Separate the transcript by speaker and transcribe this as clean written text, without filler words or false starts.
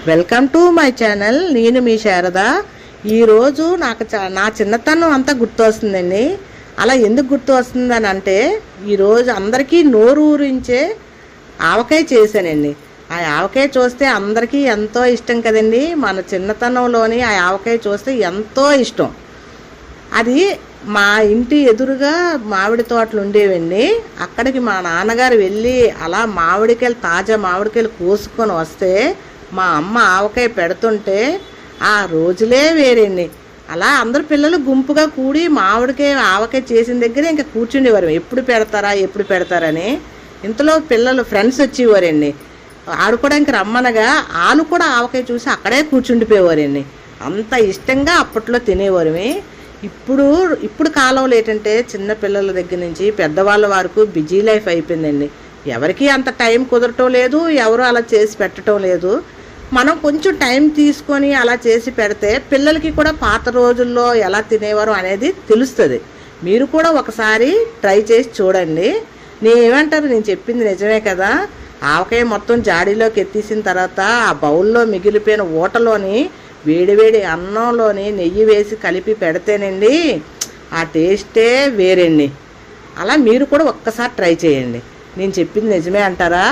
Speaker 1: Welcome to my channel. నేను మీ శారద. ఈరోజు నాకు నా చిన్నతనం అంతా గుర్తు వస్తుందండి. అలా ఎందుకు గుర్తు వస్తుందని అంటే, ఈరోజు అందరికీ నోరు ఊరించే ఆవకాయ చేశానండి. ఆ ఆవకాయ చూస్తే అందరికీ ఎంతో ఇష్టం కదండి. మన చిన్నతనంలోని ఆ ఆవకాయ చూస్తే ఎంతో ఇష్టం. అది మా ఇంటి ఎదురుగా మామిడి తోటలు ఉండేవండి. అక్కడికి మా నాన్నగారు వెళ్ళి అలా మామిడికాయలు, తాజా మామిడికాయలు కోసుకొని వస్తే మా అమ్మ ఆవకాయ పెడుతుంటే ఆ రోజులే వేరండి. అలా అందరు పిల్లలు గుంపుగా కూడి మామిడికాయ ఆవకాయ చేసిన దగ్గర ఇంకా కూర్చుండేవారు, ఎప్పుడు పెడతారని. ఇంతలో పిల్లలు ఫ్రెండ్స్ వచ్చేవారండి, ఆడుకోవడానికి రమ్మనగా వాళ్ళు కూడా ఆవకాయ చూసి అక్కడే కూర్చుండిపోయేవారండి. అంత ఇష్టంగా అప్పట్లో తినేవారు. ఇప్పుడు కాలంలో ఏంటంటే చిన్న పిల్లల దగ్గర నుంచి పెద్దవాళ్ళ వరకు బిజీ లైఫ్ అయిపోయిందండి. ఎవరికి అంత టైం కుదరటం లేదు, ఎవరు అలా చేసి పెట్టడం లేదు. మనం కొంచెం టైం తీసుకొని అలా చేసి పెడితే పిల్లలకి కూడా పాత రోజుల్లో ఎలా తినేవారు అనేది తెలుస్తుంది. మీరు కూడా ఒకసారి ట్రై చేసి చూడండి. నేనేమంటారు, నేను చెప్పింది నిజమే కదా. ఆవకాయ మొత్తం జాడీలోకి ఎత్తేసిన తర్వాత ఆ బౌల్లో మిగిలిపోయిన ఊటలోని వేడివేడి అన్నంలోని నెయ్యి వేసి కలిపి పెడితేనండి ఆ టేస్టే వేరండి. అలా మీరు కూడా ఒక్కసారి ట్రై చేయండి. నేను చెప్పింది నిజమే అంటారా?